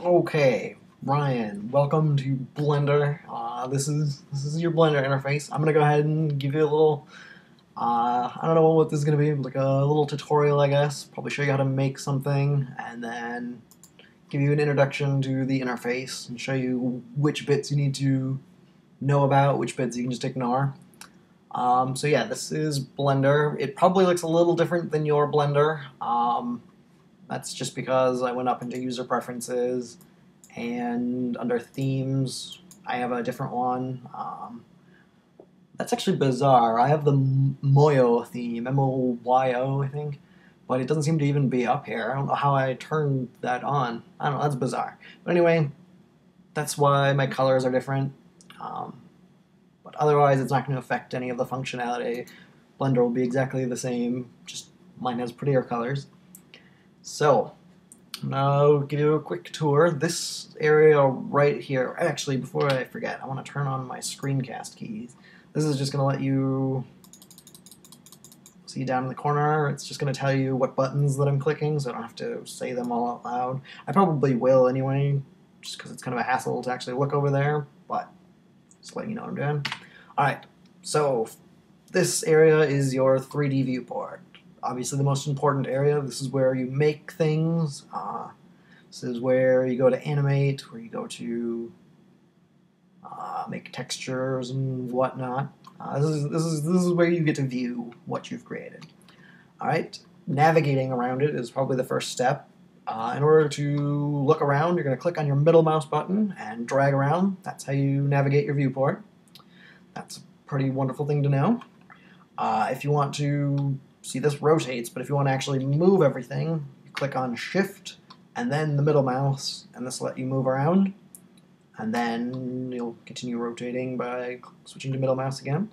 Okay, Ryan, welcome to Blender. This is your Blender interface. I'm gonna go ahead and give you a little. I don't know what this is gonna be, like a little tutorial, I guess. Probably show you how to make something, and then give you an introduction to the interface and show you which bits you need to know about, which bits you can just ignore. So yeah, this is Blender. It probably looks a little different than your Blender. That's just because I went up into user preferences and under themes I have a different one. That's actually bizarre. I have the Moyo theme, Moyo, I think, but it doesn't seem to even be up here. I don't know how I turned that on. I don't know, that's bizarre. But anyway, that's why my colors are different. Um, but otherwise, it's not going to affect any of the functionality. Blender will be exactly the same, just mine has prettier colors. So, I'll give you a quick tour. This area right here, actually, before I forget, I want to turn on my screencast keys. This is just going to let you see down in the corner. It's just going to tell you what buttons that I'm clicking, so I don't have to say them all out loud. I probably will anyway, just because it's kind of a hassle to actually look over there, but just letting you know what I'm doing. Alright, so this area is your 3D viewport. Obviously the most important area. This is where you make things. This is where you go to animate, where you go to make textures and whatnot. This is where you get to view what you've created. All right, navigating around it is probably the first step. In order to look around, you're going to click on your middle mouse button and drag around. That's how you navigate your viewport. That's a pretty wonderful thing to know. If you want to see, this rotates, but if you want to actually move everything, you click on Shift and then the middle mouse, and this will let you move around. And then you'll continue rotating by switching to middle mouse again.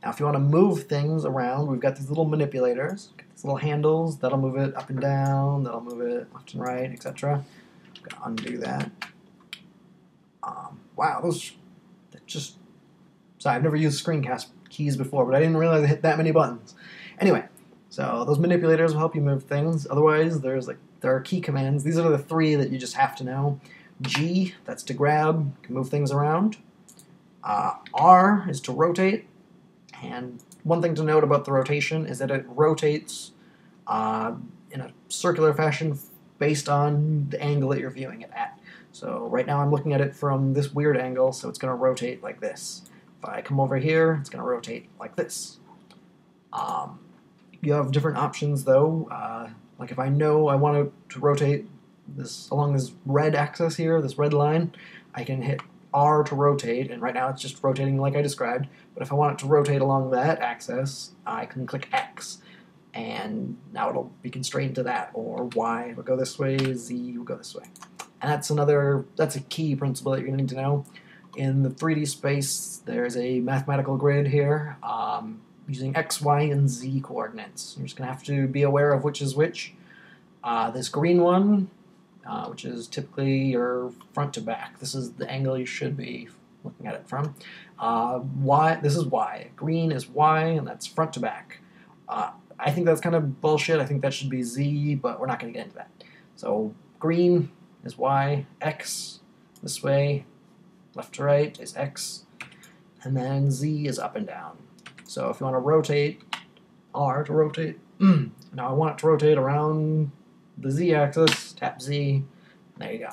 Now, if you want to move things around, we've got these little manipulators, these little handles that'll move it up and down, that'll move it left and right, etc. I'm gonna undo that. Wow, those just. Sorry, I've never used screencast keys before, but I didn't realize I hit that many buttons. Anyway, so those manipulators will help you move things. Otherwise, there are key commands. These are the three that you just have to know. G, that's to grab, can move things around. R is to rotate. And one thing to note about the rotation is that it rotates in a circular fashion based on the angle that you're viewing it at. So right now I'm looking at it from this weird angle, so it's going to rotate like this. If I come over here, it's going to rotate like this. You have different options though. Like if I know I want to rotate this along this red axis here, this red line, I can hit R to rotate, and right now it's just rotating like I described. But if I want it to rotate along that axis, I can click X, and now it'll be constrained to that, or Y will go this way, Z will go this way. And that's a key principle that you're going to need to know. In the 3D space, there's a mathematical grid here using X, Y, and Z coordinates. You're just going to have to be aware of which is which. This green one, which is typically your front to back. This is the angle you should be looking at it from. Y, this is Y. Green is Y, and that's front to back. I think that's kind of bullshit. I think that should be Z, but we're not going to get into that. So green is Y, X this way, left to right is X, and then Z is up and down. So if you want to rotate, R to rotate. Now I want it to rotate around the Z-axis, tap Z, there you go.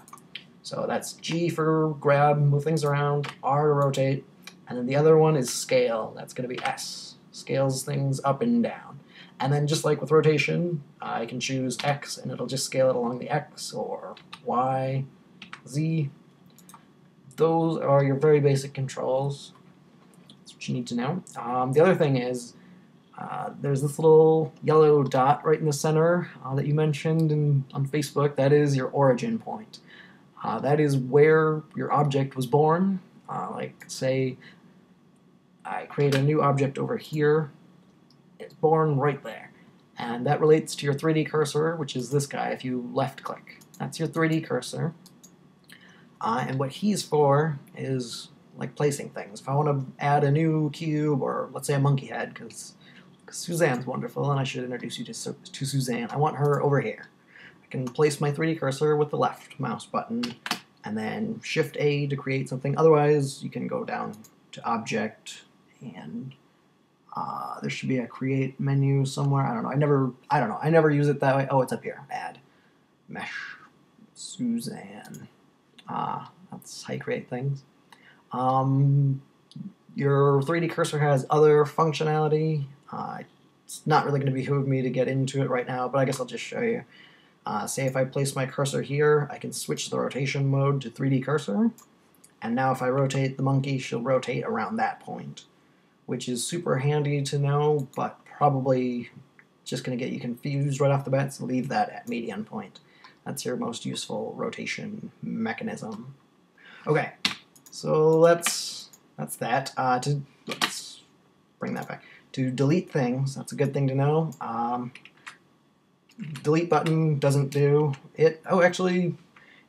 So that's G for grab, move things around, R to rotate, and then the other one is scale. That's going to be S. Scales things up and down. And then just like with rotation, I can choose X and it'll just scale it along the X, or Y, Z. Those are your very basic controls. That's what you need to know. The other thing is, there's this little yellow dot right in the center that you mentioned on Facebook. That is your origin point. That is where your object was born. Like, say, I create a new object over here. It's born right there. And that relates to your 3D cursor, which is this guy if you left-click. That's your 3D cursor. And what he's for is like placing things. If I want to add a new cube, or let's say a monkey head, because Suzanne's wonderful and I should introduce you to Suzanne. I want her over here. can place my 3D cursor with the left mouse button, and then Shift A to create something. Otherwise, you can go down to Object, and there should be a Create menu somewhere. I don't know. I never use it that way. Oh, it's up here. Add Mesh Suzanne. That's how you create things. Your 3D cursor has other functionality. It's not really going to behoove me to get into it right now, but I guess I'll just show you. Say if I place my cursor here, I can switch the rotation mode to 3D cursor, and now if I rotate the monkey, she'll rotate around that point, which is super handy to know, but probably just going to get you confused right off the bat, so leave that at median point. That's your most useful rotation mechanism. Okay, so that's that. Let's bring that back. To delete things, that's a good thing to know. Delete button doesn't do it. Oh, actually,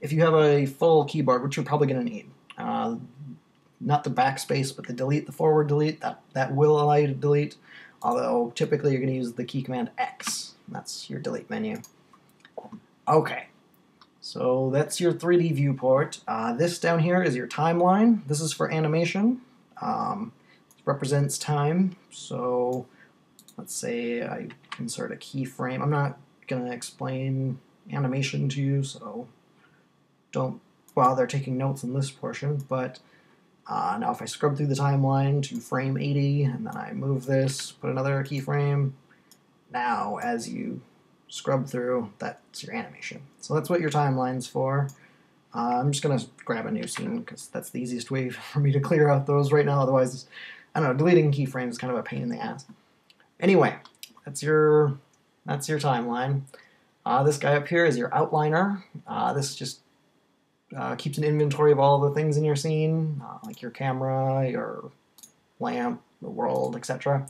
if you have a full keyboard, which you're probably going to need, not the backspace, but the forward delete, that will allow you to delete, although typically you're going to use the key command X. That's your delete menu. Okay, so that's your 3D viewport. This down here is your timeline. This is for animation. It represents time, so let's say I insert a keyframe. I'm not going to explain animation to you, so don't bother taking notes in this portion, but now if I scrub through the timeline to frame 80, and then I move this, put another keyframe, now as you scrub through, that's your animation. So that's what your timeline's for. I'm just going to grab a new scene, because that's the easiest way for me to clear out those right now, otherwise, I don't know, deleting keyframes is kind of a pain in the ass. Anyway, that's your timeline. This guy up here is your outliner. This just keeps an inventory of all the things in your scene, like your camera, your lamp, the world, etc.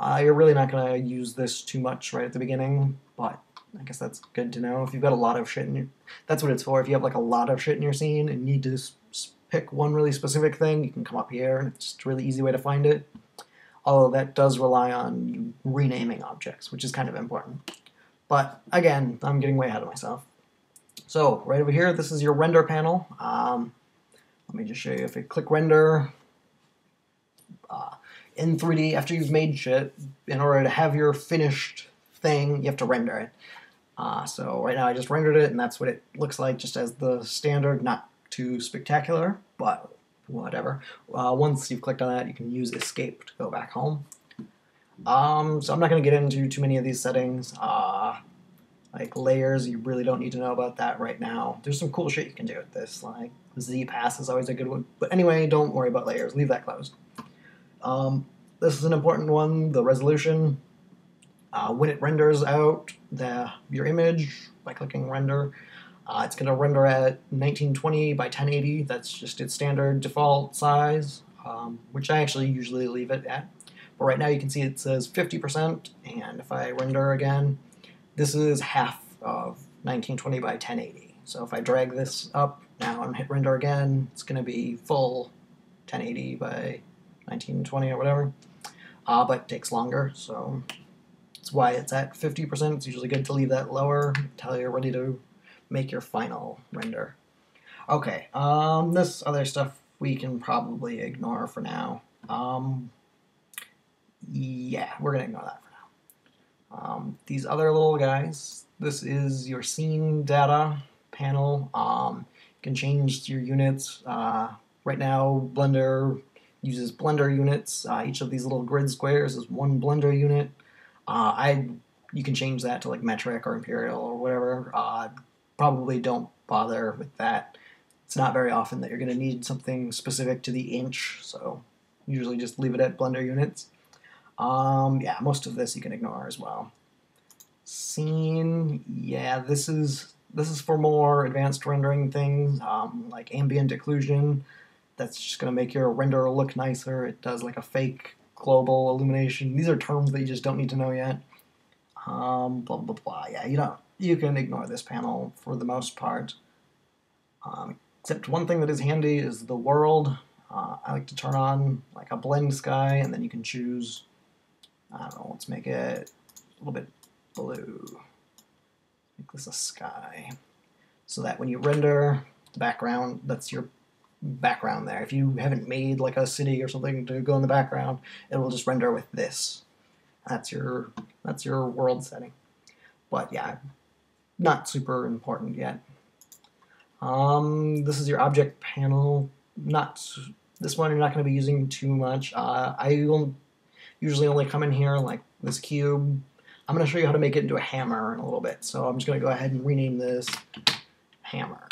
You're really not going to use this too much right at the beginning, but I guess that's good to know. If you've got a lot of shit in your... That's what it's for. If you have like a lot of shit in your scene and need to pick one really specific thing, you can come up here, and it's just a really easy way to find it. Although that does rely on renaming objects, which is kind of important. But again, I'm getting way ahead of myself. So right over here, this is your render panel. Let me just show you. If you click render in 3D, after you've made shit, in order to have your finished thing, you have to render it. So right now I just rendered it, and that's what it looks like, just as the standard, not too spectacular, but whatever. Once you've clicked on that, you can use escape to go back home. So I'm not going to get into too many of these settings. Like layers, you really don't need to know about that right now. There's some cool shit you can do with this, like Z-Pass is always a good one. But anyway, don't worry about layers, leave that closed. This is an important one, the resolution. When it renders out your image by clicking render, it's going to render at 1920 by 1080. That's just its standard default size, which I actually usually leave it at. But right now you can see it says 50%, and if I render again, this is half of 1920 by 1080. So if I drag this up now and hit render again, it's going to be full 1080 by 1920 or whatever. But it takes longer, so that's why it's at 50%. It's usually good to leave that lower until you're ready to make your final render. Okay, this other stuff we can probably ignore for now. Yeah, we're going to ignore that for now. These other little guys, this is your scene data panel. You can change your units. Right now, Blender uses Blender units. Each of these little grid squares is one Blender unit. You can change that to like metric or imperial or whatever. Probably don't bother with that. It's not very often that you're going to need something specific to the inch, so usually just leave it at Blender units. Yeah, most of this you can ignore as well. Scene, yeah, this is for more advanced rendering things, like ambient occlusion. That's just going to make your render look nicer. It does like a fake global illumination. These are terms that you just don't need to know yet. Blah, blah, blah. Yeah, you can ignore this panel for the most part. Except one thing that is handy is the world. I like to turn on like a blend sky, and then you can choose, I don't know, let's make it a little bit blue. Make this a sky, so that when you render the background, that's your background there. If you haven't made like a city or something to go in the background, it will just render with this. That's your world setting. But yeah, not super important yet. This is your object panel. This one you're not going to be using too much. I will usually only come in here like this cube. I'm going to show you how to make it into a hammer in a little bit. So I'm just going to go ahead and rename this hammer.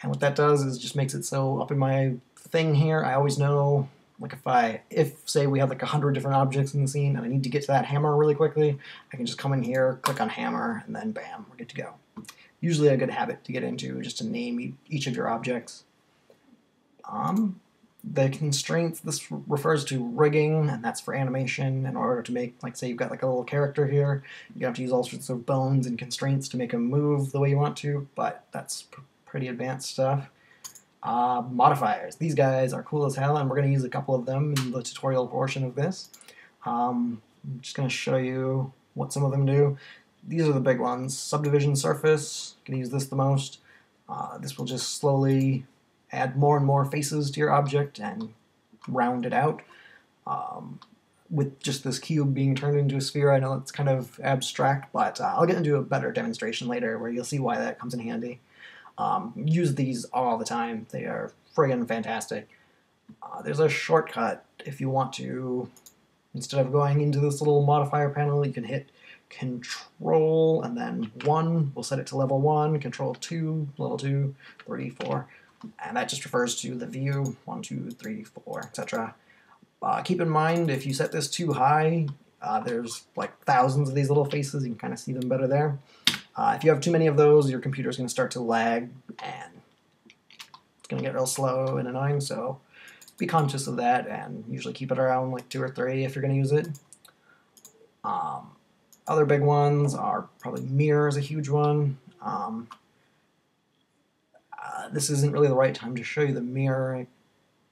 And what that does is just makes it so up in my thing here, I always know, like if say we have like 100 different objects in the scene and I need to get to that hammer really quickly, I can just come in here, click on hammer, and then bam, we're good to go. Usually a good habit to get into, just to name each of your objects. The constraints, this refers to rigging, and that's for animation. In order to make, like, say you've got like a little character here, you have to use all sorts of bones and constraints to make him move the way you want to, but that's pretty advanced stuff. Modifiers. These guys are cool as hell, and we're going to use a couple of them in the tutorial portion of this. I'm just going to show you what some of them do. These are the big ones. Subdivision surface, you can use this the most. This will just slowly add more and more faces to your object and round it out. With just this cube being turned into a sphere, I know it's kind of abstract, but I'll get into a better demonstration later where you'll see why that comes in handy. Use these all the time. They are friggin' fantastic. There's a shortcut if you want to, instead of going into this little modifier panel, you can hit Control and then 1, we'll set it to level 1, Control 2, level 2, 3, 4, and that just refers to the view, 1, 2, 3, 4, etc. Keep in mind, if you set this too high, there's like thousands of these little faces, you can kind of see them better there. If you have too many of those, your computer's going to start to lag, and it's going to get real slow and annoying, so be conscious of that, and usually keep it around like 2 or 3 if you're going to use it. Other big ones are probably mirror is a huge one. This isn't really the right time to show you the mirror. I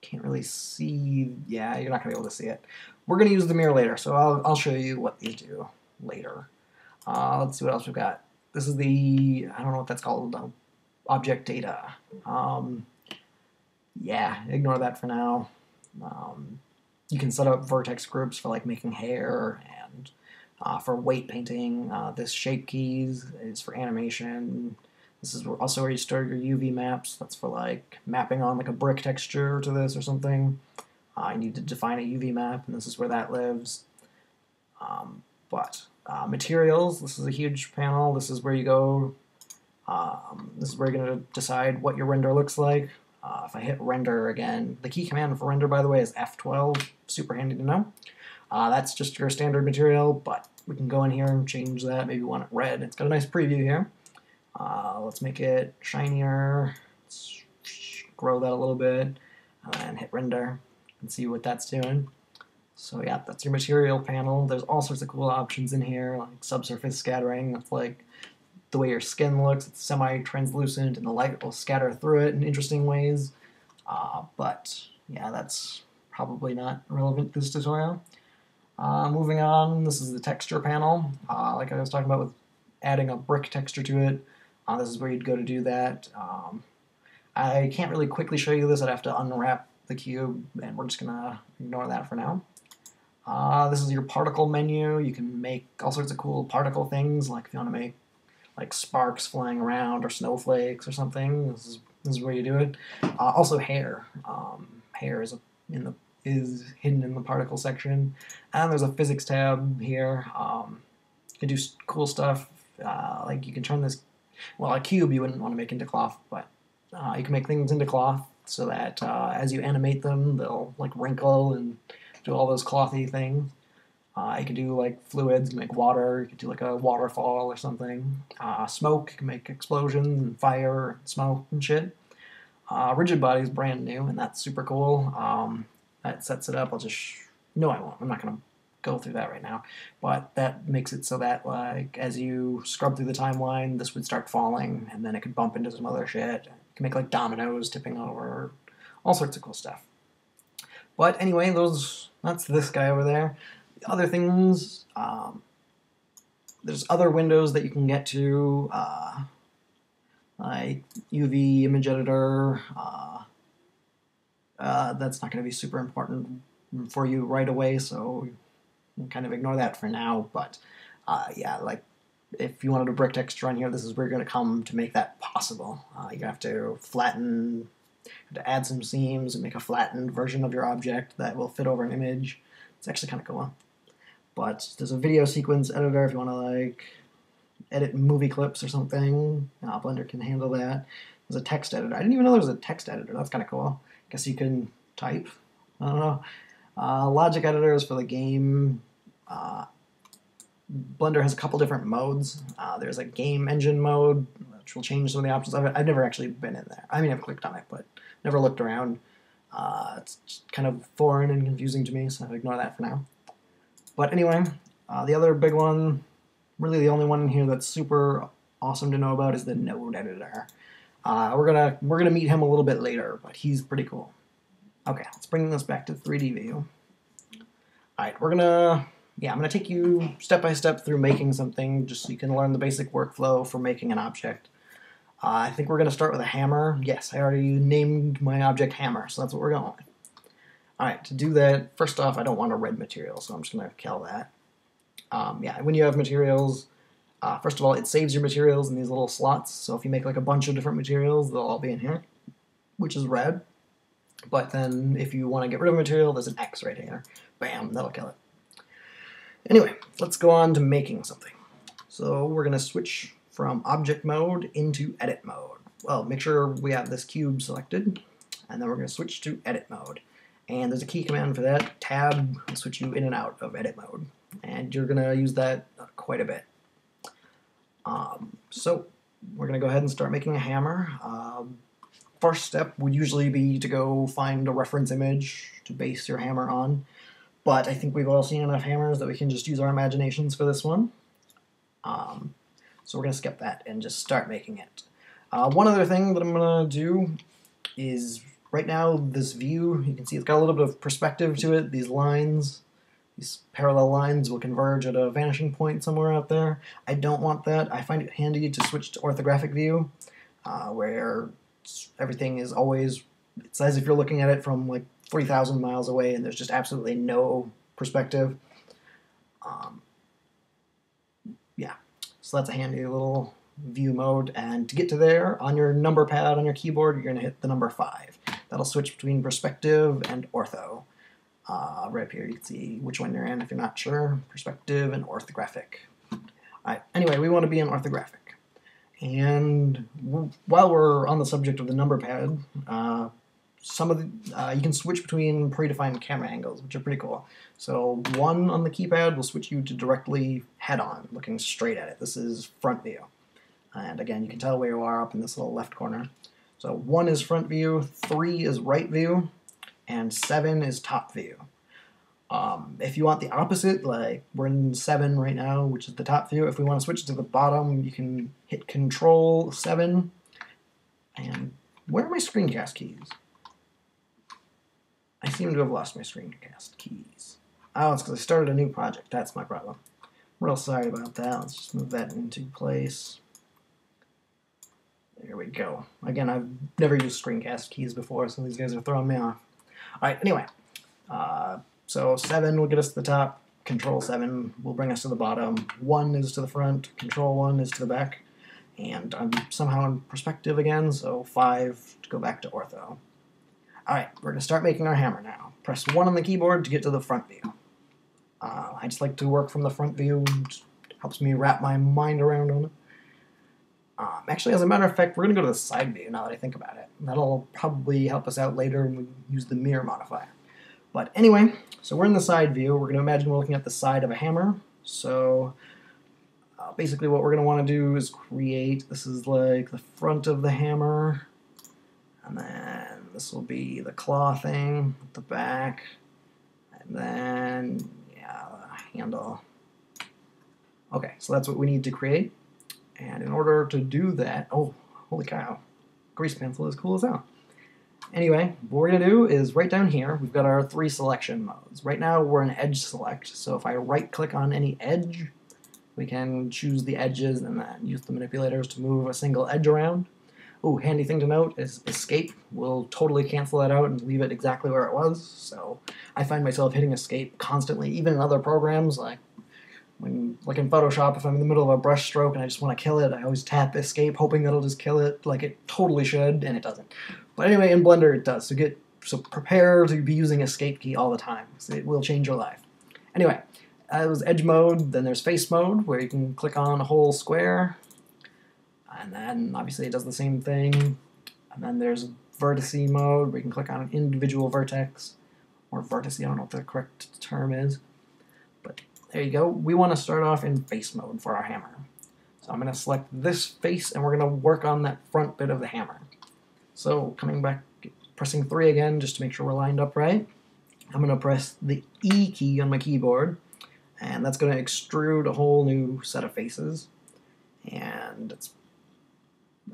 can't really see. Yeah, you're not going to be able to see it. We're going to use the mirror later, so I'll show you what these do later. Let's see what else we've got. This is the, I don't know what that's called, object data. Yeah, ignore that for now. You can set up vertex groups for like making hair and for weight painting. This shape keys is for animation. This is also where you store your UV maps. That's for like mapping on like a brick texture to this or something. You need to define a UV map, and this is where that lives. Materials, this is a huge panel. This is where you go. This is where you're going to decide what your render looks like. If I hit render again, the key command for render, by the way, is F12. Super handy to know. That's just your standard material, but we can go in here and change that. Maybe we want it red. It's got a nice preview here. Let's make it shinier. Let's grow that a little bit, and then hit render and see what that's doing. So yeah, that's your material panel. There's all sorts of cool options in here, like subsurface scattering. That's like the way your skin looks. It's semi-translucent, and the light will scatter through it in interesting ways. But yeah, that's probably not relevant to this tutorial. Moving on, this is the texture panel. Like I was talking about with adding a brick texture to it. This is where you'd go to do that. I can't really quickly show you this. I'd have to unwrap the cube, and we're just going to ignore that for now. This is your particle menu. You can make all sorts of cool particle things, like if you want to make like sparks flying around or snowflakes or something. This is where you do it. Also hair. Hair is hidden in the particle section. And there's a physics tab here. You can do cool stuff. Like you can turn this, well, a cube you wouldn't want to make into cloth, but you can make things into cloth so that as you animate them, they'll like wrinkle and do all those clothy things. You can do like fluids, you can make water, you can do like a waterfall or something. Smoke, you can make explosions and fire and smoke and shit. Rigid body is brand new, and that's super cool. That sets it up. No, I won't. I'm not going to go through that right now. But that makes it so that like as you scrub through the timeline, this would start falling, and then it could bump into some other shit. You can make like dominoes tipping over, all sorts of cool stuff. But anyway, that's this guy over there. The other things, there's other windows that you can get to, like UV image editor. That's not going to be super important for you right away, so you can kind of ignore that for now. But yeah, like if you wanted a brick texture on here, this is where you're going to come to make that possible. You have to flatten, to add some seams and make a flattened version of your object that will fit over an image. It's actually kind of cool. But there's a video sequence editor if you want to like edit movie clips or something. Blender can handle that. There's a text editor. I didn't even know there was a text editor. That's kind of cool. Guess you can type. I don't know. Logic editors for the game. Blender has a couple different modes. There's a game engine mode, which will change some of the options of it. I've never actually been in there. I mean, I've clicked on it, but never looked around. It's just kind of foreign and confusing to me, so I'll ignore that for now. But anyway, the other big one, really the only one in here that's super awesome to know about, is the node editor. We're gonna meet him a little bit later, but he's pretty cool. Okay, let's bring this back to 3D view. All right, I'm gonna take you step by step through making something, just so you can learn the basic workflow for making an object. I think we're gonna start with a hammer. Yes, I already named my object hammer, so that's what we're going with. All right, to do that, first off, I don't want a red material, so I'm just gonna kill that. Yeah, when you have materials, first of all, it saves your materials in these little slots, so if you make like a bunch of different materials, they'll all be in here, which is red. But then if you want to get rid of a material, there's an X right here. Bam, that'll kill it. Anyway, let's go on to making something. So we're going to switch from object mode into edit mode. Well, make sure we have this cube selected, and then we're going to switch to edit mode. And there's a key command for that. Tab will switch you in and out of edit mode. And you're going to use that quite a bit. So we're going to go ahead and start making a hammer. First step would usually be to go find a reference image to base your hammer on. But I think we've all seen enough hammers that we can just use our imaginations for this one. So we're going to skip that and just start making it. One other thing that I'm going to do is, right now, this view, you can see it's got a little bit of perspective to it. These lines, these parallel lines will converge at a vanishing point somewhere out there. I don't want that. I find it handy to switch to orthographic view, where everything is always, it's as if you're looking at it from like 3,000 miles away and there's just absolutely no perspective. Yeah, so that's a handy little view mode. And to get to there, on your number pad on your keyboard, you're going to hit the number 5. That'll switch between perspective and ortho. Right up here you can see which one you're in if you're not sure. Perspective and orthographic. Alright, anyway, we want to be in orthographic. And while we're on the subject of the number pad, you can switch between predefined camera angles, which are pretty cool. So 1 on the keypad will switch you to directly head-on, looking straight at it. This is front view. And again, you can tell where you are up in this little left corner. So 1 is front view, 3 is right view, and 7 is top view. If you want the opposite, like we're in 7 right now, which is the top view, if we want to switch to the bottom, you can hit Control 7. And where are my screencast keys? I seem to have lost my screencast keys. Oh, it's because I started a new project. That's my problem. I'm real sorry about that. Let's just move that into place. There we go. Again, I've never used screencast keys before, so these guys are throwing me off. Alright, anyway. So 7 will get us to the top. Control 7 will bring us to the bottom. 1 is to the front. Control 1 is to the back. And I'm somehow in perspective again, so 5 to go back to ortho. Alright, we're going to start making our hammer now. Press 1 on the keyboard to get to the front view. I just like to work from the front view. It helps me wrap my mind around on it. Actually, as a matter of fact, we're going to go to the side view now that I think about it. That'll probably help us out later when we use the mirror modifier. But anyway, so we're in the side view. We're going to imagine we're looking at the side of a hammer. So basically what we're going to want to do is create, this is like the front of the hammer. And then this will be the claw thing at the back. And then, yeah, the handle. Okay, so that's what we need to create. And in order to do that, oh, holy cow, grease pencil is cool as hell. Anyway, what we're going to do is right down here, we've got our 3 selection modes. Right now we're in edge select, so if I right click on any edge, we can choose the edges and then use the manipulators to move a single edge around. Oh, handy thing to note is escape will totally cancel that out and leave it exactly where it was. So I find myself hitting escape constantly, even in other programs, like in Photoshop, if I'm in the middle of a brush stroke and I just want to kill it, I always tap escape, hoping that'll just kill it, like it totally should, and it doesn't. But anyway, in Blender it does. So prepare to be using escape key all the time. It will change your life. Anyway, that was edge mode. Then there's face mode, where you can click on a whole square, and then obviously it does the same thing. And then there's vertice mode, where you can click on an individual vertex, or vertice, I don't know what the correct term is. But there you go. We want to start off in face mode for our hammer. So I'm going to select this face, and we're going to work on that front bit of the hammer. So coming back, pressing 3 again, just to make sure we're lined up right. I'm going to press the E key on my keyboard, and that's going to extrude a whole new set of faces. And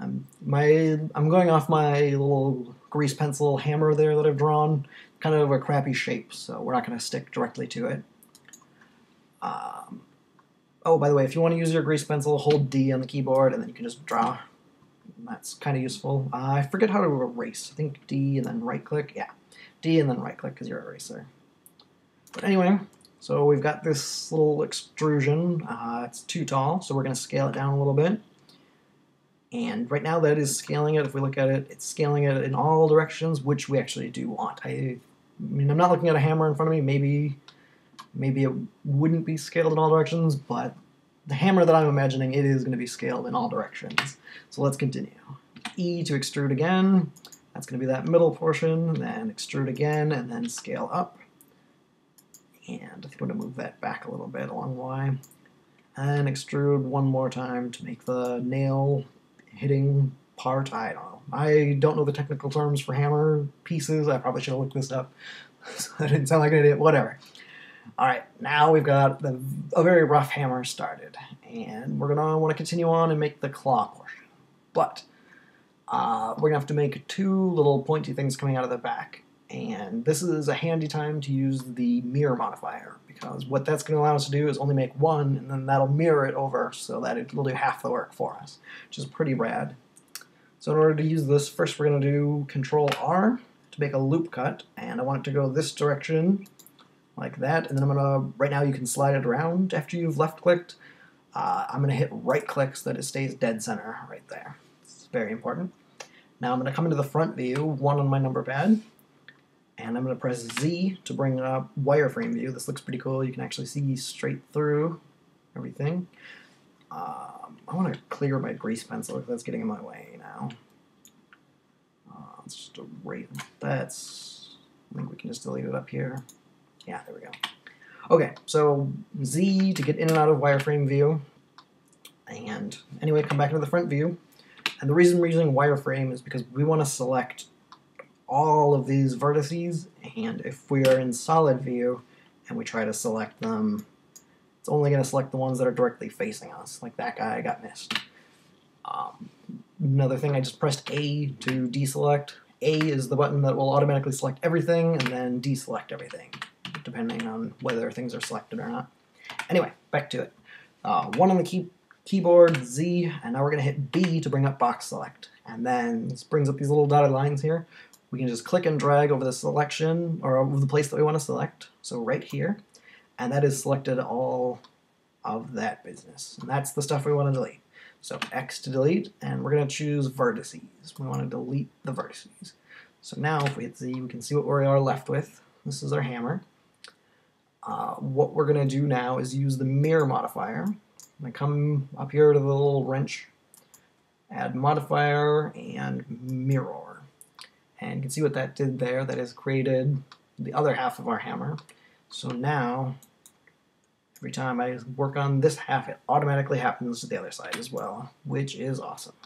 I'm going off my little grease pencil hammer there that I've drawn, kind of a crappy shape, so we're not going to stick directly to it. Oh, by the way, if you want to use your grease pencil, hold D on the keyboard, and then you can just draw. That's kind of useful. I forget how to erase. I think D and then right-click. Yeah, D and then right-click because you're an eraser. But anyway, so we've got this little extrusion. It's too tall, so we're going to scale it down a little bit. And right now that is scaling it. If we look at it, it's scaling it in all directions, which we actually do want. I mean, I'm not looking at a hammer in front of me. Maybe it wouldn't be scaled in all directions, but the hammer that I'm imagining, it is going to be scaled in all directions. So let's continue. E to extrude again. That's going to be that middle portion, then extrude again, and then scale up. And I think I'm going to move that back a little bit along Y. And extrude one more time to make the nail hitting part. I don't know. I don't know the technical terms for hammer pieces. I probably should have looked this up. So that didn't sound like an idiot. Whatever. Alright, now we've got a very rough hammer started, and we're going to want to continue on and make the claw portion. But we're going to have to make 2 little pointy things coming out of the back, and this is a handy time to use the mirror modifier, because what that's going to allow us to do is only make 1, and then that'll mirror it over so that it will do half the work for us, which is pretty rad. So in order to use this, first we're going to do Control R to make a loop cut, and I want it to go this direction, like that, and then I'm going to, right now you can slide it around after you've left-clicked. I'm going to hit right-click so that it stays dead center right there. It's very important. Now I'm going to come into the front view, 1 on my number pad, and I'm going to press Z to bring up wireframe view. This looks pretty cool. You can actually see straight through everything. I want to clear my grease pencil if that's getting in my way now. Let's just erase that. I think we can just delete it up here. Yeah, there we go. Okay, so Z to get in and out of wireframe view. And anyway, come back into the front view. And the reason we're using wireframe is because we want to select all of these vertices, and if we are in solid view and we try to select them, it's only going to select the ones that are directly facing us, like that guy got missed. Another thing, I just pressed A to deselect. A is the button that will automatically select everything, and then deselect everything, depending on whether things are selected or not. Anyway, back to it. 1 on the keyboard, Z, and now we're going to hit B to bring up box select. And then this brings up these little dotted lines here. We can just click and drag over the selection, or over the place that we want to select, so right here, and that is selected all of that business. And that's the stuff we want to delete. So X to delete, and we're going to choose vertices. We want to delete the vertices. So now if we hit Z, we can see what we are left with. This is our hammer. What we're going to do now is use the mirror modifier. I'm going to come up here to the little wrench, add modifier, and mirror. And you can see what that did there. That has created the other half of our hammer. So now, every time I work on this half, it automatically happens to the other side as well, which is awesome.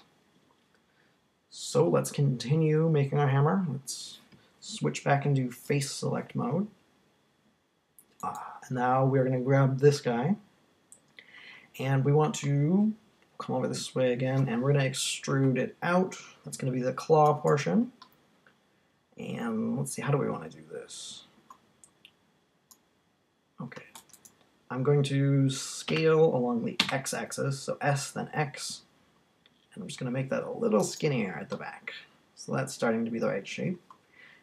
So let's continue making our hammer. Let's switch back into face select mode. Now we're going to grab this guy, and we want to come over this way again, and we're going to extrude it out. That's going to be the claw portion. And let's see, how do we want to do this? Okay. I'm going to scale along the x-axis, so S then X, and I'm just going to make that a little skinnier at the back. So that's starting to be the right shape.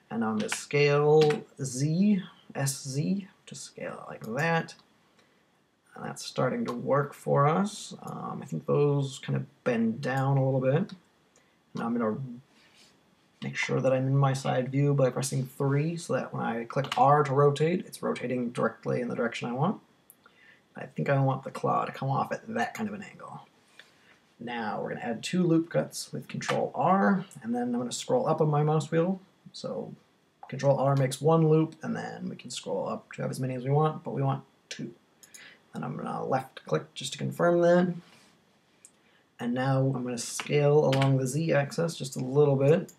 And now I'm going to scale Z, SZ, to scale it like that. And that's starting to work for us. I think those kind of bend down a little bit. Now I'm going to make sure that I'm in my side view by pressing 3 so that when I click R to rotate, it's rotating directly in the direction I want. I think I want the claw to come off at that kind of an angle. Now we're going to add 2 loop cuts with Control R, and then I'm going to scroll up on my mouse wheel. So Control R makes 1 loop, and then we can scroll up to have as many as we want, but we want 2. And I'm going to left click just to confirm that. And now I'm going to scale along the Z axis just a little bit,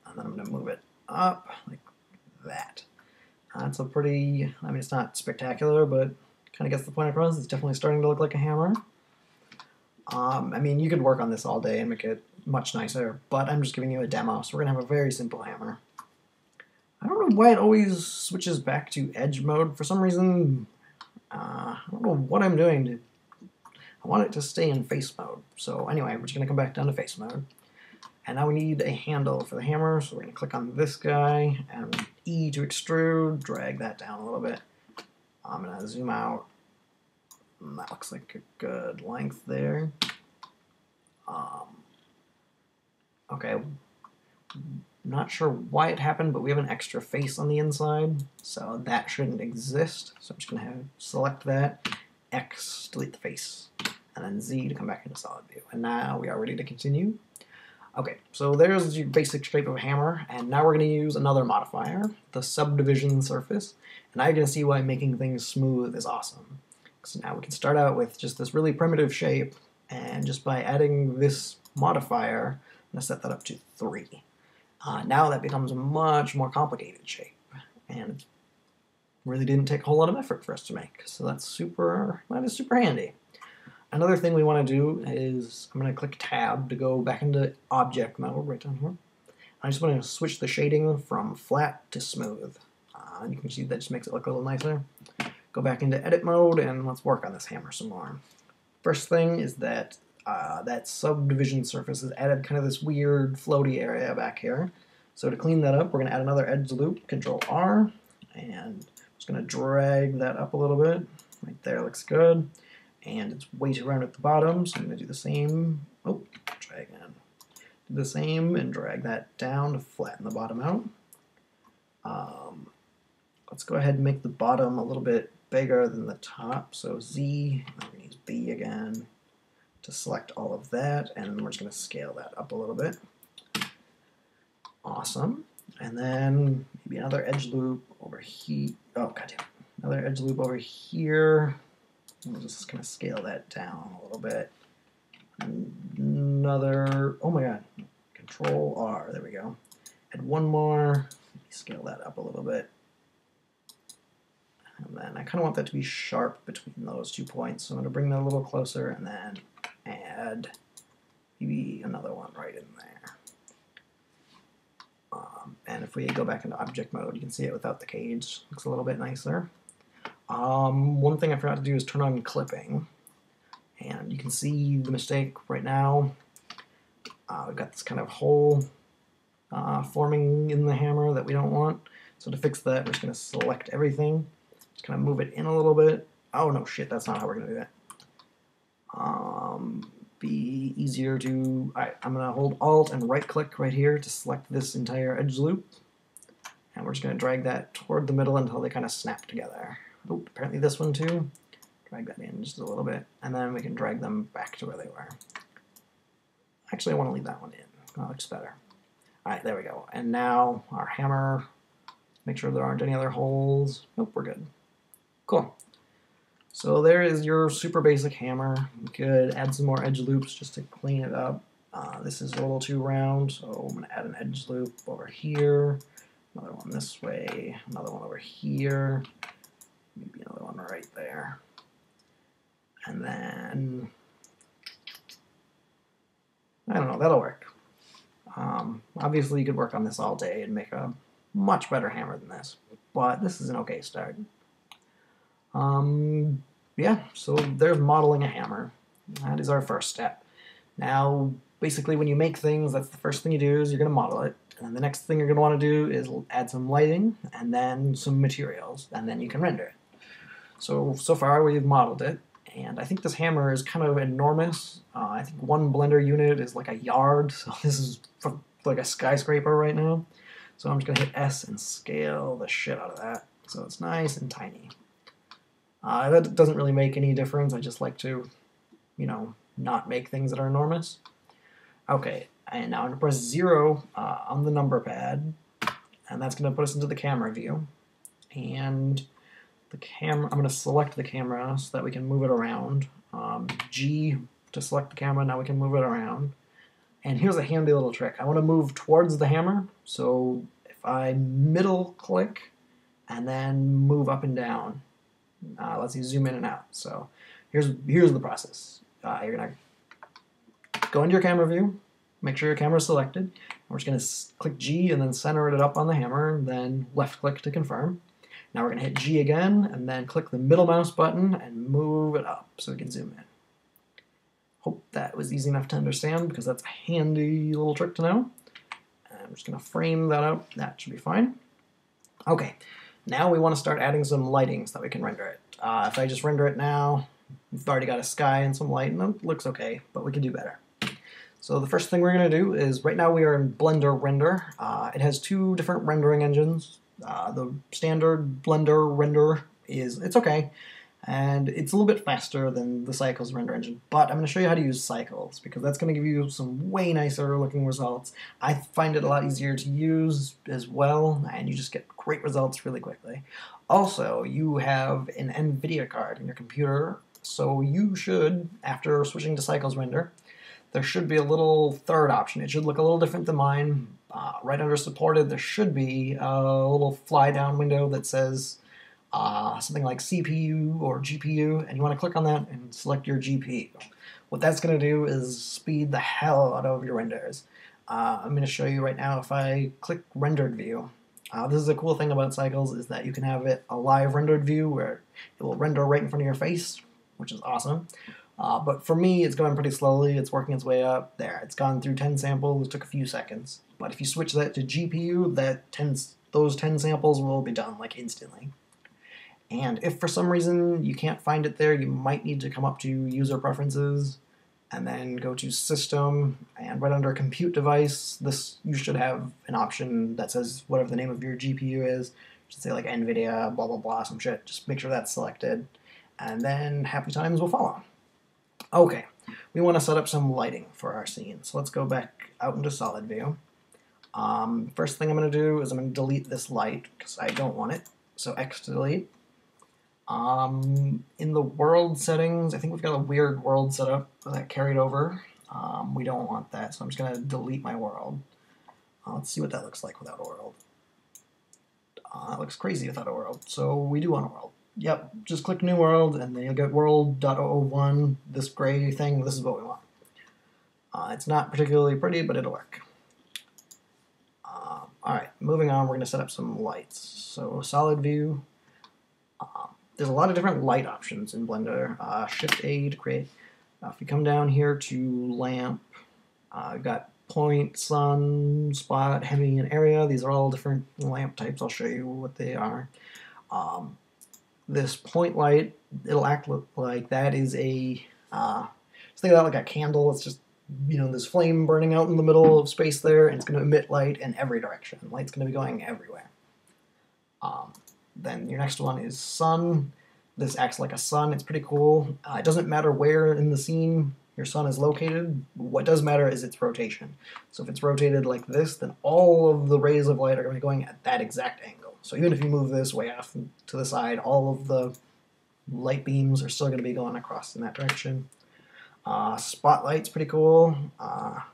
and then I'm going to move it up like that. That's a pretty, I mean, it's not spectacular, but kind of gets the point across. It's definitely starting to look like a hammer. I mean, you could work on this all day and make it much nicer, but I'm just giving you a demo, so we're going to have a very simple hammer. I don't know why it always switches back to edge mode. For some reason, I don't know what I'm doing. I want it to stay in face mode. So anyway, we're just going to come back down to face mode. And now we need a handle for the hammer, so we're going to click on this guy, and E to extrude, drag that down a little bit. I'm going to zoom out. And that looks like a good length there. Okay, not sure why it happened, but we have an extra face on the inside, so that shouldn't exist. So I'm just going to select that, X, delete the face, and then Z to come back into solid view. And now we are ready to continue. Okay, so there's your basic shape of a hammer, and now we're going to use another modifier, the subdivision surface, and now you're going to see why making things smooth is awesome. So now we can start out with just this really primitive shape, and just by adding this modifier, I'm going to set that up to 3. Now that becomes a much more complicated shape, and it really didn't take a whole lot of effort for us to make, so that is super handy. Another thing we want to do is I'm going to click Tab to go back into object mode right down here. I just want to switch the shading from flat to smooth. And you can see that just makes it look a little nicer. Go back into edit mode and let's work on this hammer some more. First thing is that that subdivision surface has added kind of this weird floaty area back here. So to clean that up, we're going to add another edge loop, Control R, and I'm just going to drag that up a little bit. Right there, looks good. And it's way too round at the bottom, so I'm going to do the same. Oh, try again. Do the same and drag that down to flatten the bottom out. Let's go ahead and make the bottom a little bit bigger than the top. So Z, I'm going to use B again to select all of that, and we're just going to scale that up a little bit. Awesome. And then maybe another edge loop over here. Oh, goddamn. Another edge loop over here. We'll just kind of scale that down a little bit. Another, oh my god, Control R, there we go. Add one more, scale that up a little bit. And then I kind of want that to be sharp between those 2 points, so I'm going to bring that a little closer and then add maybe another one right in there. And if we go back into object mode, you can see it without the cage. Looks a little bit nicer. One thing I forgot to do is turn on clipping, and you can see the mistake right now. We've got this kind of hole forming in the hammer that we don't want. So to fix that, we're just going to select everything, just kind of move it in a little bit. Oh no, shit, that's not how we're going to do that. Be easier to, I'm going to hold Alt and right click right here to select this entire edge loop, and we're just going to drag that toward the middle until they kind of snap together. Oh, apparently this one too. Drag that in just a little bit, and then we can drag them back to where they were. Actually, I want to leave that one in. That looks better. Alright, there we go. And now our hammer, make sure there aren't any other holes. Nope, we're good. Cool. So there is your super basic hammer. We could add some more edge loops just to clean it up. This is a little too round, so I'm going to add an edge loop over here, another one this way, another one over here, maybe another one right there. And then, I don't know, that'll work. Obviously you could work on this all day and make a much better hammer than this, but this is an okay start. yeah, so there's modeling a hammer. That is our first step. Now, basically when you make things, that's the first thing you do is you're going to model it. And the next thing you're going to want to do is add some lighting and then some materials, and then you can render it. So far we've modeled it, and I think this hammer is kind of enormous. I think one Blender unit is like a yard, so this is like a skyscraper right now. So I'm just going to hit S and scale the shit out of that, so it's nice and tiny. That doesn't really make any difference. I just like to, you know, not make things that are enormous. Okay, and now I'm going to press 0 on the number pad, and that's going to put us into the camera view. And the camera, I'm going to select the camera so that we can move it around. G to select the camera, now we can move it around. And here's a handy little trick. I want to move towards the hammer, so if I middle click and then move up and down, lets you zoom in and out. So here's the process. You're going to go into your camera view, make sure your camera is selected. We're just going to click G and then center it up on the hammer, then left click to confirm. Now we're going to hit G again and then click the middle mouse button and move it up so we can zoom in. Hope that was easy enough to understand because that's a handy little trick to know. And I'm just going to frame that up. That should be fine. Okay, now we want to start adding some lighting so that we can render it. If I just render it now, we've already got a sky and some light, and it looks okay, but we can do better. So the first thing we're going to do is, right now we are in Blender Render. It has two different rendering engines. The standard Blender Render it's okay, and it's a little bit faster than the Cycles render engine, but I'm going to show you how to use Cycles, because that's going to give you some way nicer looking results. I find it a lot easier to use as well, and you just get great results really quickly. Also, you have an NVIDIA card in your computer, so you should, after switching to Cycles render, there should be a little third option. It should look a little different than mine. Right under supported, there should be a little fly down window that says something like CPU or GPU, and you want to click on that and select your GPU. What that's going to do is speed the hell out of your renders. I'm going to show you right now if I click rendered view. This is a cool thing about Cycles, is that you can have it a live rendered view where it will render right in front of your face, which is awesome. But for me, it's going pretty slowly. It's working its way up. There, it's gone through 10 samples. It took a few seconds. But if you switch that to GPU, those 10 samples will be done like instantly. And if for some reason you can't find it there, you might need to come up to User Preferences and then go to System, and right under Compute Device, you should have an option that says whatever the name of your GPU is. It should say like NVIDIA, blah, blah, blah, some shit. Just make sure that's selected, and then happy times will follow. Okay, we want to set up some lighting for our scene, so let's go back out into Solid View. First thing I'm going to do is I'm going to delete this light, because I don't want it, so X to delete. In the world settings, I think we've got a weird world setup that carried over. We don't want that, so I'm just going to delete my world. Let's see what that looks like without a world. It looks crazy without a world, so we do want a world. Yep, just click New World, and then you'll get world.001, this gray thing. This is what we want. It's not particularly pretty, but it'll work. Alright, moving on, we're going to set up some lights. So, Solid View. There's a lot of different light options in Blender. Shift-A to create. If you come down here to Lamp, we've got Point, Sun, Spot, Hemi, and Area. These are all different lamp types. I'll show you what they are. This point light, it'll act like that is a, just think of that like a candle. It's just, you know, this flame burning out in the middle of space there, and it's going to emit light in every direction. Light's going to be going everywhere. Then your next one is Sun. This acts like a sun. It's pretty cool. It doesn't matter where in the scene your sun is located. What does matter is its rotation. So if it's rotated like this, then all of the rays of light are going to be going at that exact angle. So even if you move this way off to the side, all of the light beams are still going to be going across in that direction. Spotlight's pretty cool.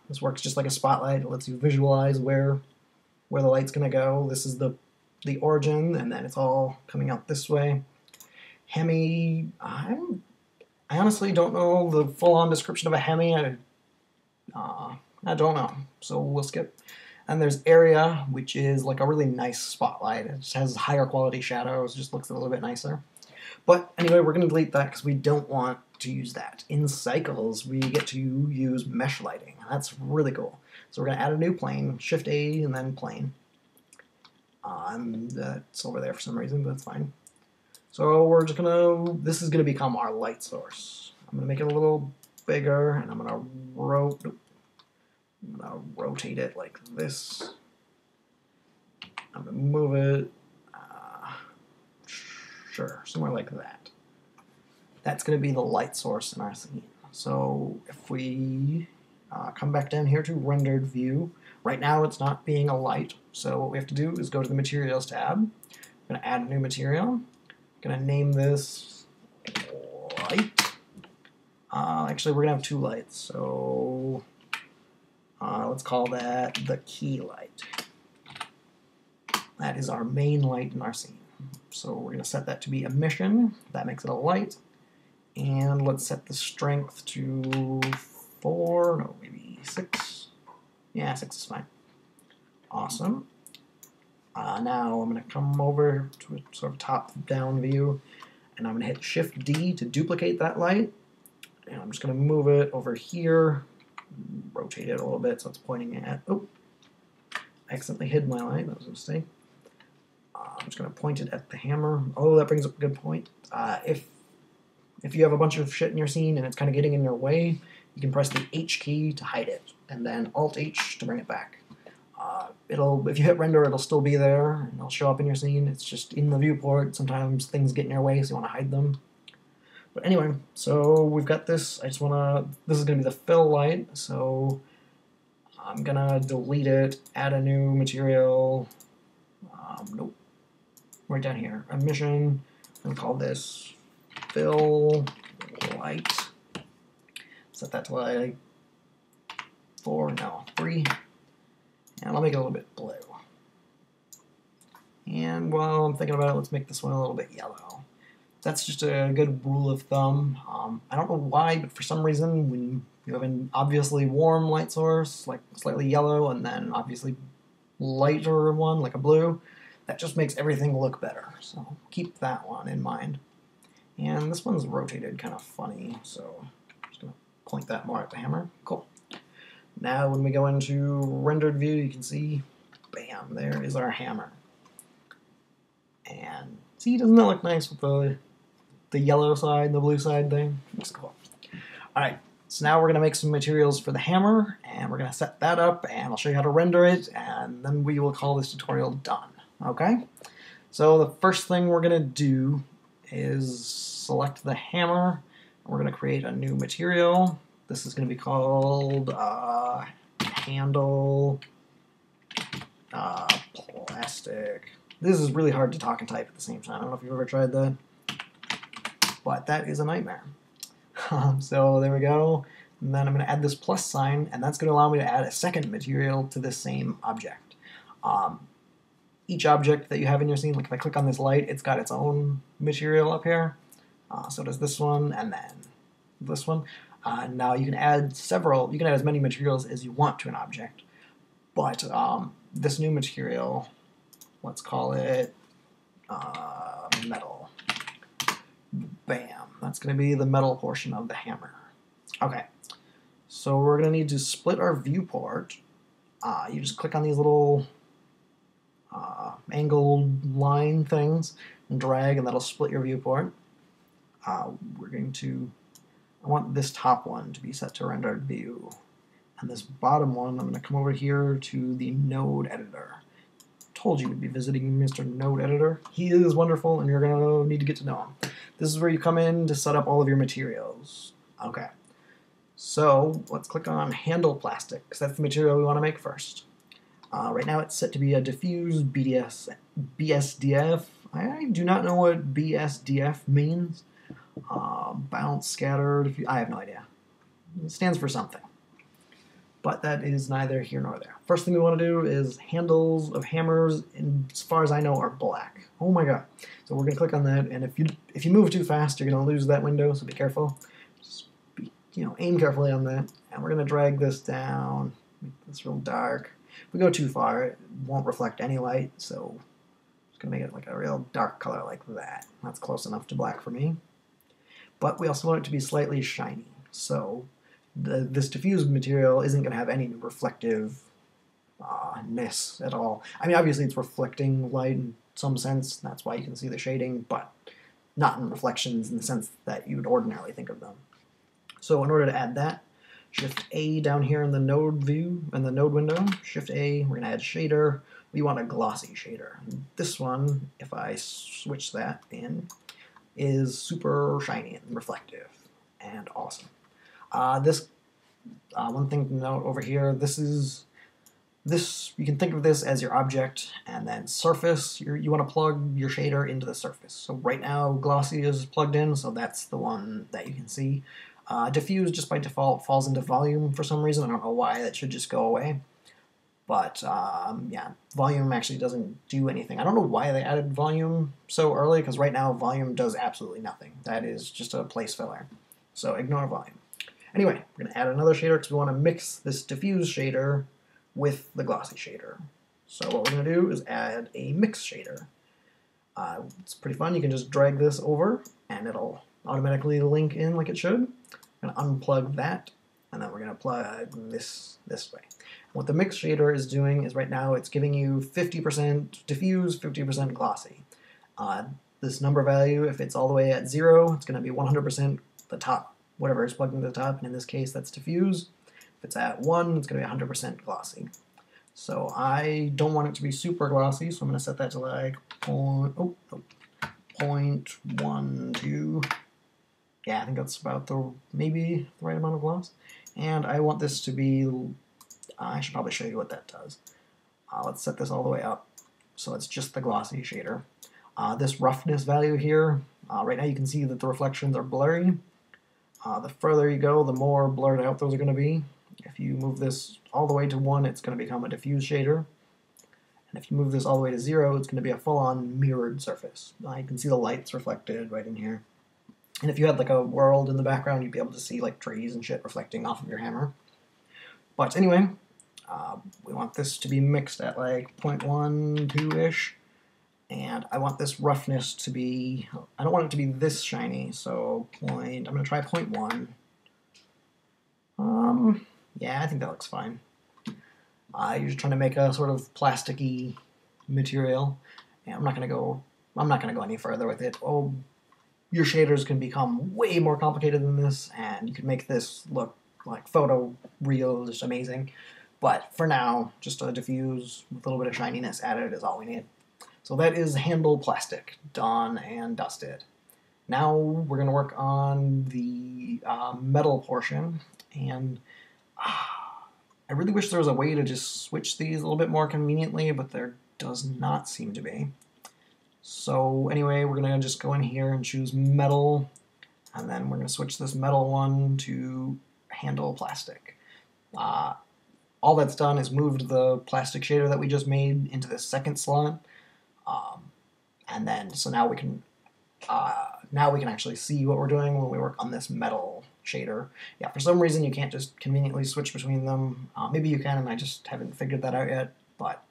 This works just like a spotlight. It lets you visualize where the light's going to go. This is the origin, and then it's all coming out this way. Hemi, I honestly don't know the full-on description of a Hemi. I don't know, so we'll skip. And there's Area, which is like a really nice spotlight. It just has higher quality shadows, just looks a little bit nicer. But anyway, we're going to delete that because we don't want to use that. In Cycles, we get to use mesh lighting. That's really cool. So we're going to add a new plane, Shift A and then plane. That's over there for some reason, but that's fine. So we're just gonna, this is gonna become our light source. I'm gonna make it a little bigger, and I'm gonna rotate it like this. I'm gonna move it, sure, somewhere like that. That's gonna be the light source in our scene. So if we come back down here to rendered view, right now it's not being a light, so what we have to do is go to the materials tab. I'm gonna add a new material. Gonna name this light. Actually, we're gonna have two lights, so let's call that the key light. That is our main light in our scene. So we're gonna set that to be emission. That makes it a light. And let's set the strength to 4, no, maybe 6. Yeah, 6 is fine. Awesome. Now I'm going to come over to a sort of top-down view, and I'm going to hit Shift-D to duplicate that light, and I'm just going to move it over here, rotate it a little bit so it's pointing at, oh, I accidentally hid my light, that was a mistake. I'm just going to point it at the hammer. Oh, that brings up a good point. If you have a bunch of shit in your scene and it's kind of getting in your way, you can press the H key to hide it, and then Alt-H to bring it back. If you hit render, it'll still be there, and it'll show up in your scene. It's just in the viewport. Sometimes things get in your way, so you want to hide them. But anyway, so we've got this. This is going to be the fill light, so I'm going to delete it, add a new material. Nope. Right down here. Emission. I'm going to call this fill light. Set that to like 3. And I'll make it a little bit blue. And while I'm thinking about it, let's make this one a little bit yellow. That's just a good rule of thumb. I don't know why, but for some reason, when you have an obviously warm light source, like slightly yellow, and then obviously lighter one, like a blue, that just makes everything look better. So keep that one in mind. And this one's rotated kind of funny, so I'm just going to point that more at the hammer. Cool. Now when we go into rendered view, you can see, bam, there is our hammer. And see, doesn't that look nice with the yellow side and the blue side thing? Looks cool. Alright, so now we're going to make some materials for the hammer, and we're going to set that up, and I'll show you how to render it, and then we will call this tutorial done. Okay? So the first thing we're going to do is select the hammer, and we're going to create a new material. This is going to be called handle plastic. This is really hard to talk and type at the same time. I don't know if you've ever tried that, but that is a nightmare. So there we go. And then I'm going to add this plus sign, and that's going to allow me to add a second material to the same object. Each object that you have in your scene, like if I click on this light, it's got its own material up here. So does this one, and then this one. Now you can add several, you can add as many materials as you want to an object, but this new material, let's call it metal. Bam, that's going to be the metal portion of the hammer. Okay, so we're going to need to split our viewport. You just click on these little angled line things and drag, and that'll split your viewport. We're going to, I want this top one to be set to rendered view, and this bottom one, I'm going to come over here to the node editor. Told you we'd be visiting Mr. Node Editor. He is wonderful, and you're going to need to get to know him. This is where you come in to set up all of your materials. Okay, so let's click on handle plastic, because that's the material we want to make first. Right now it's set to be a diffuse BSDF. I do not know what BSDF means. Bounce, scattered, I have no idea. It stands for something. But that is neither here nor there. First thing we want to do is handles of hammers, and as far as I know, are black. Oh my god. So we're going to click on that, and if you move too fast, you're going to lose that window, so be careful. Just aim carefully on that. And we're going to drag this down, make this real dark. If we go too far, it won't reflect any light, so going to make it like a real dark color like that. That's close enough to black for me. But we also want it to be slightly shiny. So this diffused material isn't going to have any reflective ness at all. I mean, obviously it's reflecting light in some sense, that's why you can see the shading, but not in reflections in the sense that you would ordinarily think of them. So in order to add that, Shift A down here in the node view, in the node window, Shift A, we're going to add shader. We want a glossy shader. This one, if I switch that in, is super shiny and reflective and awesome. One thing to note over here, you can think of this as your object, and then surface, you want to plug your shader into the surface. So right now glossy is plugged in, so that's the one that you can see. Diffuse just by default falls into volume for some reason. I don't know why, that should just go away. But yeah, volume actually doesn't do anything. I don't know why they added volume so early, because right now volume does absolutely nothing. That is just a place filler. So ignore volume. Anyway, we're going to add another shader because we want to mix this diffuse shader with the glossy shader. So what we're going to do is add a mix shader. It's pretty fun. You can just drag this over and it'll automatically link in like it should. I'm going to unplug that, and then we're going to plug this way. What the mix shader is doing is right now it's giving you 50% diffuse, 50% glossy. This number value, if it's all the way at 0, it's going to be 100% the top, whatever is plugged into the top, and in this case that's diffuse. If it's at 1, it's going to be 100% glossy. So I don't want it to be super glossy, so I'm going to set that to like 0.12. Yeah, I think that's about maybe the right amount of gloss. And I want this to be, I should probably show you what that does. Let's set this all the way up so it's just the glossy shader. This roughness value here, right now you can see that the reflections are blurry. The further you go, the more blurred out those are going to be. If you move this all the way to 1, it's going to become a diffuse shader. And if you move this all the way to 0, it's going to be a full-on mirrored surface. You can see the light's reflected right in here. And if you had like a world in the background, you'd be able to see like trees and shit reflecting off of your hammer. But anyway, we want this to be mixed at like 0.12-ish. And I want this roughness to be, I don't want it to be this shiny, so I'm going to try 0.1. Yeah, I think that looks fine. You're just trying to make a sort of plasticky material, and I'm not going to go any further with it. Oh, your shaders can become way more complicated than this, and you can make this look like photo real, just amazing. But for now, just a diffuse with a little bit of shininess added is all we need. So that is handle plastic, done and dusted. Now we're going to work on the metal portion, and I really wish there was a way to just switch these a little bit more conveniently, but there does not seem to be. So anyway, we're going to just go in here and choose metal, and then we're going to switch this metal one to handle plastic. All that's done is moved the plastic shader that we just made into the second slot, and then so now we can actually see what we're doing when we work on this metal shader. Yeah, for some reason you can't just conveniently switch between them. Maybe you can, and I just haven't figured that out yet. But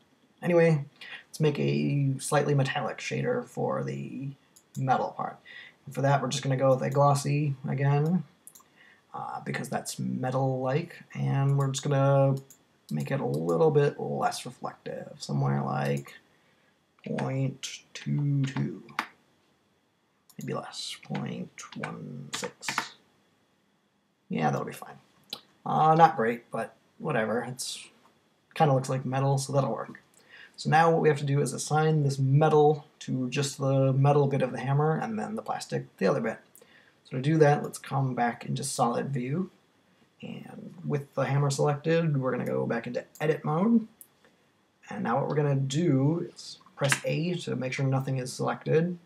anyway, let's make a slightly metallic shader for the metal part. And for that, we're just going to go with a glossy again, because that's metal-like, and we're just going to make it a little bit less reflective, somewhere like 0.22. Maybe less, 0.16. Yeah, that'll be fine. Not great, but whatever. It's kind of looks like metal, so that'll work. So now what we have to do is assign this metal to just the metal bit of the hammer, and then the plastic the other bit. So to do that, let's come back into solid view, and with the hammer selected, we're going to go back into edit mode. And now what we're going to do is press A to make sure nothing is selected.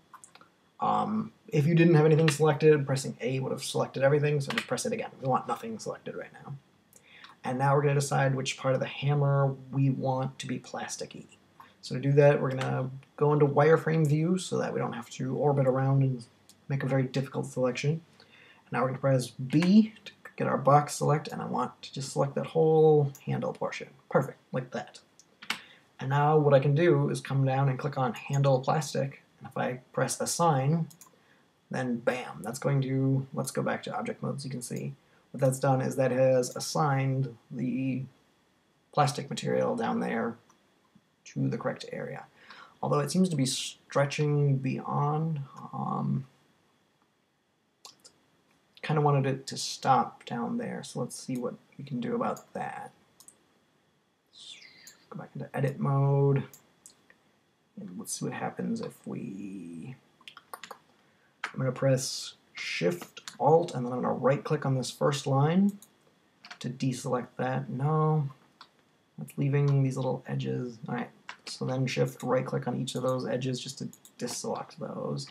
If you didn't have anything selected, pressing A would have selected everything, so just press it again. We want nothing selected right now. And now we're going to decide which part of the hammer we want to be plasticky. So to do that, we're going to go into wireframe view so that we don't have to orbit around and make a very difficult selection. And now we're going to press B to get our box select, and I want to just select that whole handle portion. Perfect, like that. And now what I can do is come down and click on Handle Plastic, and if I press Assign, then bam, that's going to, let's go back to object mode so you can see. What that's done is that has assigned the plastic material down there to the correct area. Although it seems to be stretching beyond, kind of wanted it to stop down there, so let's see what we can do about that. Go back into edit mode, and let's see what happens if we, I'm going to press Shift Alt, and then I'm going to right click on this first line to deselect that. No, that's leaving these little edges. Alright, so then Shift right click on each of those edges just to deselect those.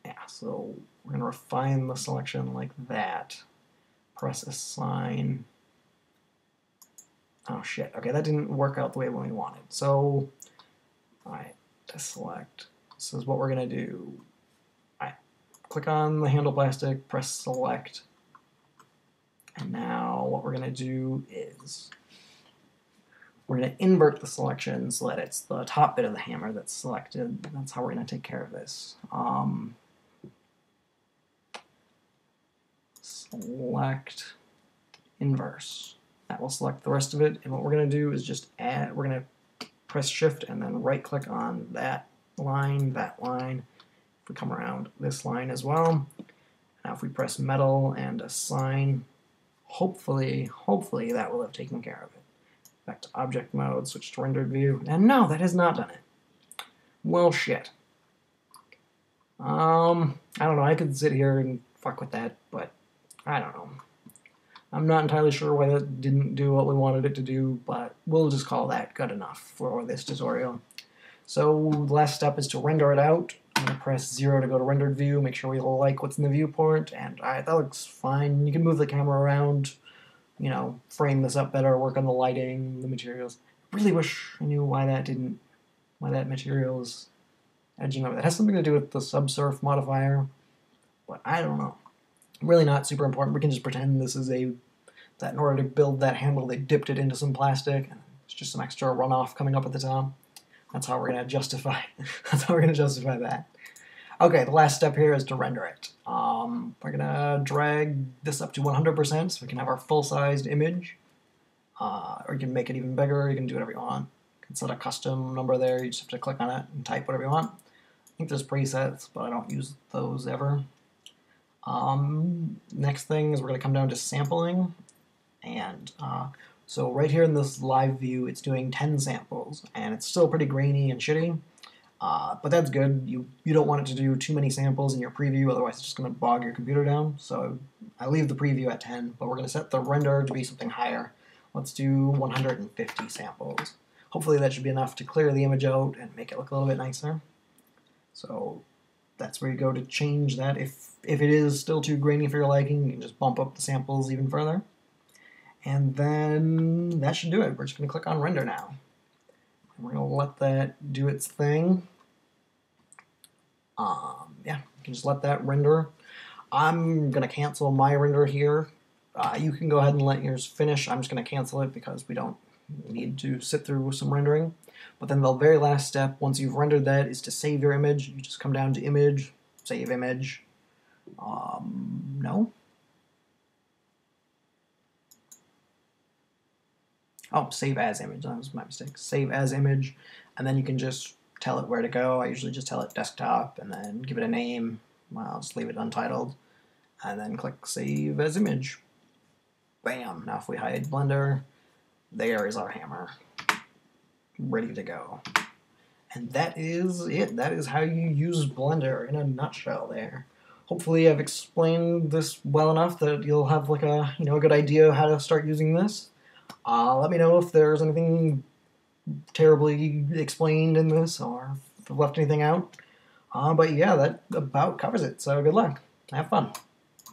Yeah, so we're going to refine the selection like that. Press Assign. Oh shit, okay, that didn't work out the way we wanted. So, alright, deselect. This is what we're going to do. Alright, click on the handle plastic, press Select. And now what we're going to do is we're going to invert the selection so that it's the top bit of the hammer that's selected. That's how we're going to take care of this. Select inverse. That will select the rest of it, and what we're going to do is just add, we're going to press Shift and then right click on that line. If we come around this line as well, now if we press Metal and Assign, hopefully that will have taken care of it. Back to object mode, switch to rendered view, and no, that has not done it. Well, shit. I don't know, I could sit here and fuck with that, but I don't know. I'm not entirely sure why that didn't do what we wanted it to do, but we'll just call that good enough for this tutorial. So the last step is to render it out. I'm going to press 0 to go to rendered view, make sure we like what's in the viewport, and alright, that looks fine. You can move the camera around, you know, frame this up better, work on the lighting, the materials. I really wish I knew why that material is edging over. That has something to do with the subsurf modifier, but I don't know. Really not super important. We can just pretend this is that in order to build that handle they dipped it into some plastic and it's just some extra runoff coming up at the top. That's how we're going to justify that. Okay, the last step here is to render it. We're going to drag this up to 100% so we can have our full-sized image. Or you can make it even bigger, you can do whatever you want. You can set a custom number there, you just have to click on it and type whatever you want. I think there's presets, but I don't use those ever. Next thing is we're going to come down to sampling, and so right here in this live view it's doing 10 samples, and it's still pretty grainy and shitty, but that's good. You don't want it to do too many samples in your preview, otherwise it's just going to bog your computer down, so I leave the preview at 10, but we're going to set the render to be something higher. Let's do 150 samples. Hopefully that should be enough to clear the image out and make it look a little bit nicer. So that's where you go to change that. If it is still too grainy for your liking, you can just bump up the samples even further. And then that should do it. We're just going to click on render now. And we're going to let that do its thing. Yeah, you can just let that render. I'm going to cancel my render here. You can go ahead and let yours finish. I'm just going to cancel it because we don't need to sit through some rendering. But then the very last step, once you've rendered that, is to save your image. You just come down to Image, Save Image. No? Oh, Save As Image. That was my mistake. Save As Image, and then you can just tell it where to go. I usually just tell it Desktop, and then give it a name. Well, I'll just leave it untitled, and then click Save As Image. Bam! Now if we hide Blender, there is our hammer. Ready to go. And that is it. That is how you use Blender in a nutshell there. Hopefully I've explained this well enough that you'll have like a good idea how to start using this. Let me know if there's anything terribly explained in this or if I've left anything out. But yeah, that about covers it. So good luck. Have fun.